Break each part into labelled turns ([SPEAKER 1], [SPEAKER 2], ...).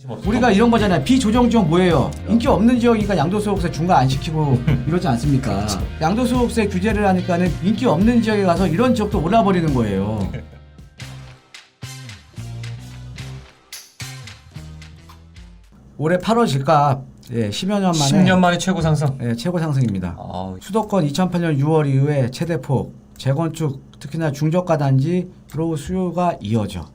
[SPEAKER 1] 우리가 이런 거잖아요. 비조정 지역 뭐예요? 인기 없는 지역이니까 양도소득세 중과 안 시키고 이러지 않습니까? 양도소득세 규제를 하니까는 인기 없는 지역에 가서 이런 지역도 올라버리는 거예요. 올해 8월 집값 10여 년 만에
[SPEAKER 2] 10년 만에 최고 상승.
[SPEAKER 1] 최고 상승입니다. 수도권 2008년 6월 이후에 최대폭 재건축 특히나 중저가 단지로 수요가 이어져.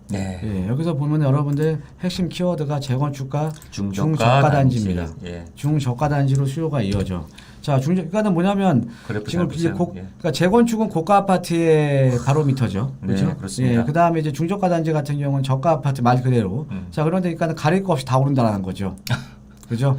[SPEAKER 1] 여기서 보면 여러분들 핵심 키워드가 재건축과 중저가 단지입니다. 중저가 단지로 수요가 이어져. 자, 그러니까는 뭐냐면 지금 이제 그러니까 재건축은 고가 아파트의 바로미터죠. 그렇죠?
[SPEAKER 2] 네, 그렇습니다.
[SPEAKER 1] 그다음에 이제 중저가 단지 같은 경우는 저가 아파트 말 그대로. 자, 그런데 그러니까는 가릴 거 없이 다 오른다라는 거죠. 그죠?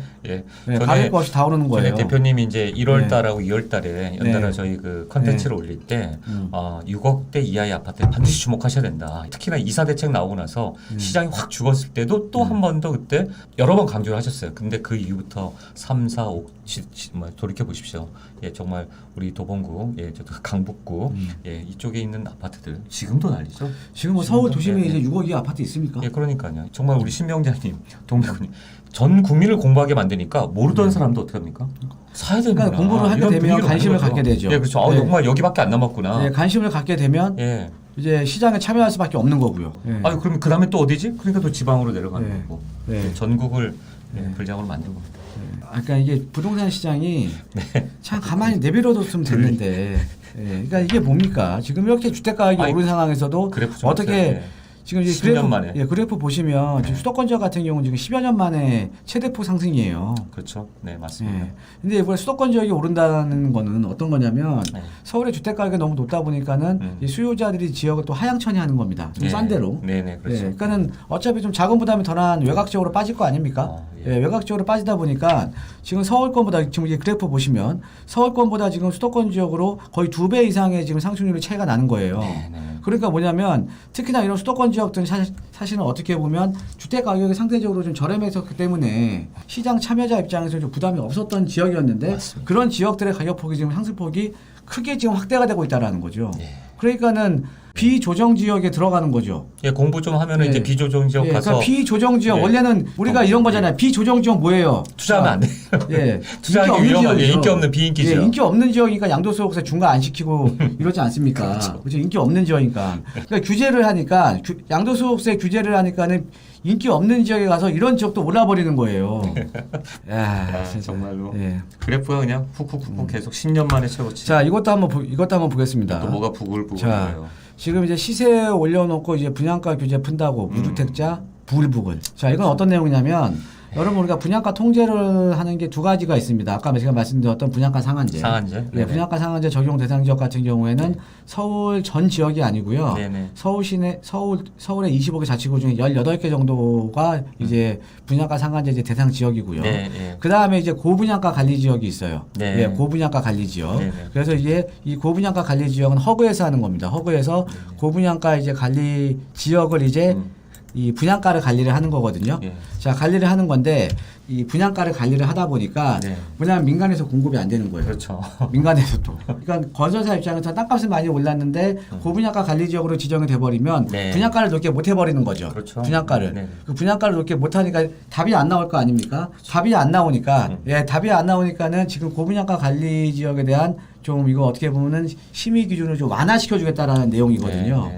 [SPEAKER 1] 가릴 거 없이 다 오르는 거예요.
[SPEAKER 2] 전에 대표님이 이제 1월 달하고 2월 달에 연달아 저희 그 컨텐츠를 올릴 때 6억대 이하의 아파트에 반드시 주목하셔야 된다. 특히나 이사 대책 나오고 나서 시장이 확 죽었을 때도 또 한 번 더 그때 여러 번 강조를 하셨어요. 근데 그 이후부터 3, 4, 5 돌이켜 보십시오. 정말 우리 도봉구, 저도 강북구, 이쪽에 있는 아파트들 지금도 난리죠.
[SPEAKER 1] 지금 뭐 서울 도심에 이제 6억 이하 아파트 있습니까?
[SPEAKER 2] 그러니까요. 정말 우리 신명자님, 동백군님 전 국민을 공부하게 만드니까 모르던 사람도 어떻게 합니까? 사야 되는 거야.
[SPEAKER 1] 그러니까 공부를 하게 되면 관심을 갖게 되죠.
[SPEAKER 2] 그렇죠. 정말 여기밖에 안 남았구나.
[SPEAKER 1] 관심을 갖게 되면 이제 시장에 참여할 수밖에 없는 거고요.
[SPEAKER 2] 그럼 그 다음에 또 어디지? 그러니까 또 지방으로 내려가는 거고. 전국을 불장으로 만든 겁니다.
[SPEAKER 1] 그러니까 이게 부동산 시장이 참 가만히 내버려뒀으면 됐는데, 그러니까 이게 뭡니까? 지금 이렇게 주택 가격이 오른 상황에서도 어떻게 지금 이제
[SPEAKER 2] 10년 만에.
[SPEAKER 1] 그래프 보시면 지금 수도권 지역 같은 경우는 지금 10여 년 만에 최대폭 상승이에요.
[SPEAKER 2] 그렇죠. 네, 맞습니다.
[SPEAKER 1] 근데 이번에 수도권 지역이 오른다는 거는 어떤 거냐면 서울의 주택 가격이 너무 높다 보니까는 이 수요자들이 지역을 또 하향천이 하는 겁니다. 좀 싼 데로.
[SPEAKER 2] 그렇죠.
[SPEAKER 1] 그러니까는 어차피 좀 자금 부담이 덜한 외곽 지역으로 빠질 거 아닙니까? 외곽 지역으로 빠지다 보니까 지금 서울권보다 지금 이 그래프 보시면 서울권보다 지금 수도권 지역으로 거의 2배 이상의 지금 상승률이 차이가 나는 거예요. 그러니까 뭐냐면 특히나 이런 수도권 지역들은 사실은 어떻게 보면 주택 가격이 상대적으로 좀 저렴했었기 때문에 시장 참여자 입장에서 좀 부담이 없었던 지역이었는데 맞습니다. 그런 지역들의 가격폭이 지금 상승폭이 크게 지금 확대가 되고 있다라는 거죠. 그러니까는 비조정 지역에 들어가는 거죠.
[SPEAKER 2] 공부 좀 하면은 이제 비조정 지역 가서.
[SPEAKER 1] 그러니까 비조정 지역 원래는 우리가 이런 거잖아요. 비조정 지역 뭐예요?
[SPEAKER 2] 투자하면 안 돼. 투자하기 위험한 인기 없는 비인기 지역.
[SPEAKER 1] 인기 없는 지역이니까 양도소득세 중과 안 시키고 이러지 않습니까? 그렇죠. 인기 없는 지역이니까. 그러니까 규제를 하니까 양도소득세 규제를 하니까는 인기 없는 지역에 가서 이런 지역도 올라버리는 거예요.
[SPEAKER 2] 정말로. 그래프가 그냥 훅훅훅 계속 10년 만에 최고치.
[SPEAKER 1] 자, 이것도 한번 보겠습니다.
[SPEAKER 2] 또 뭐가 부글부글해요.
[SPEAKER 1] 지금 이제 시세 올려놓고 이제 분양가 규제 푼다고 무주택자 부글부글. 자, 이건 어떤 내용이냐면 여러분 우리가 분양가 통제를 하는 게 두 가지가 있습니다. 아까 제가 말씀드렸던 분양가 상한제. 분양가 상한제 적용 대상 지역 같은 경우에는 서울 전 지역이 아니고요. 서울 시내 서울의 25개 자치구 중에 18개 정도가 이제 분양가 상한제 이제 대상 지역이고요. 그다음에 이제 고분양가 관리 지역이 있어요. 고분양가 관리 지역. 그래서 이제 이 고분양가 관리 지역은 허그에서 하는 겁니다. 허그에서 고분양가 이제 관리 지역을 이제 이 분양가를 관리를 하는 거거든요. 자, 관리를 하는 건데 이 분양가를 관리를 하다 보니까 뭐냐면 민간에서 공급이 안 되는 거예요.
[SPEAKER 2] 그렇죠.
[SPEAKER 1] 민간에서도. 그러니까 건설사 입장에서 땅값은 많이 올랐는데 고분양가 관리 지역으로 지정이 돼버리면 분양가를 높게 못 해버리는 거죠. 분양가를. 그 분양가를 높게 못 하니까 답이 안 나올 거 아닙니까? 답이 안 나오니까 답이 안 나오니까는 지금 고분양가 관리 지역에 대한 좀 이거 어떻게 보면은 심의 기준을 좀 완화시켜주겠다라는 내용이거든요.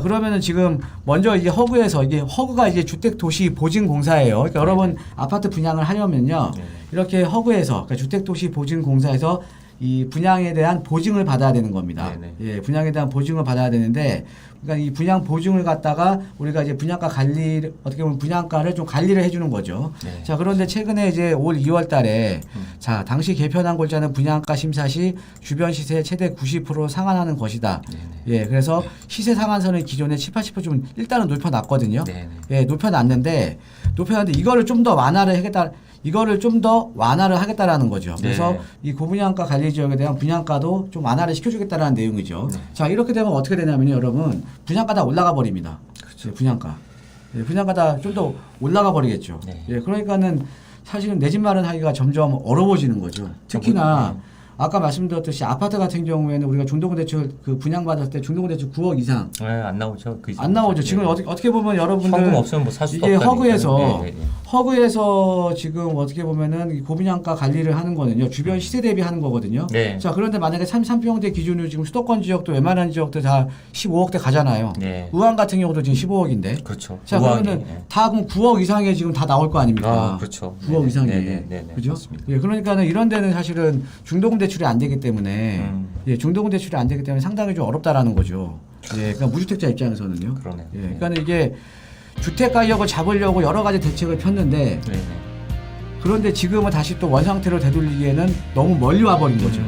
[SPEAKER 1] 그러면은 지금 먼저 이게 허그가 이제 주택도시보증공사예요. 그러니까 여러분 아파트 분양을 하려면요. 이렇게 허그에서 그러니까 주택도시보증공사에서 이 분양에 대한 보증을 받아야 되는 겁니다. 분양에 대한 보증을 받아야 되는데 그러니까 이 분양 보증을 갖다가 우리가 이제 분양가 관리 어떻게 보면 분양가를 좀 관리를 해주는 거죠. 자, 그런데 최근에 이제 올 2월 달에 자, 당시 개편한 골자는 분양가 심사 시 주변 시세 최대 90% 상한하는 것이다. 그래서 시세 상한선을 기존에 7, 80%좀 일단은 높여놨거든요. 높여놨는데 이거를 좀 더 완화를 하겠다라는 거죠. 그래서 이 고분양가 관리 지역에 대한 분양가도 좀 완화를 시켜주겠다라는 내용이죠. 자, 이렇게 되면 어떻게 되냐면요, 여러분 분양가 다 올라가 버립니다. 분양가 다 좀 더 올라가 버리겠죠. 그러니까는 사실은 내 집 마련하기가 점점 어려워지는 거죠. 특히나 아까 말씀드렸듯이 아파트 같은 경우에는 우리가 중도금 대출 그 분양받았을 때 중도금 대출 9억 이상
[SPEAKER 2] 네, 안 나오죠. 그
[SPEAKER 1] 안 나오죠. 지금 어떻게 보면 여러분들
[SPEAKER 2] 현금 없으면 뭐 살 수도
[SPEAKER 1] 이게
[SPEAKER 2] 없다니까요.
[SPEAKER 1] 허그에서
[SPEAKER 2] 예.
[SPEAKER 1] 허그에서 지금 어떻게 보면은 이 고분양가 관리를 하는 거는요. 주변 시세 대비하는 거거든요.
[SPEAKER 2] 네.
[SPEAKER 1] 자, 그런데 만약에 33평대 기준으로 지금 수도권 지역도 웬만한 지역도 다 15억대 가잖아요.
[SPEAKER 2] 네.
[SPEAKER 1] 의왕 같은 경우도 지금 15억인데.
[SPEAKER 2] 그렇죠.
[SPEAKER 1] 자,
[SPEAKER 2] 우왕이,
[SPEAKER 1] 그러면
[SPEAKER 2] 예.
[SPEAKER 1] 다 그럼 9억 이상에 지금 다 나올 거 아닙니까?
[SPEAKER 2] 아, 그렇죠.
[SPEAKER 1] 9억 이상이.
[SPEAKER 2] 네네.
[SPEAKER 1] 그죠?
[SPEAKER 2] 맞습니다.
[SPEAKER 1] 예, 그러니까는 이런 데는 사실은 중도금 대출이 안 되기 때문에 예, 중도금 대출이 안 되기 때문에 상당히 좀 어렵다라는 거죠. 예, 그러니까 무주택자 입장에서는요.
[SPEAKER 2] 그러네요.
[SPEAKER 1] 예,
[SPEAKER 2] 네.
[SPEAKER 1] 그러니까 이게 주택 가격을 잡으려고 여러 가지 대책을 폈는데
[SPEAKER 2] 네네.
[SPEAKER 1] 그런데 지금은 다시 또 원상태로 되돌리기에는 너무 멀리 와버린 거죠.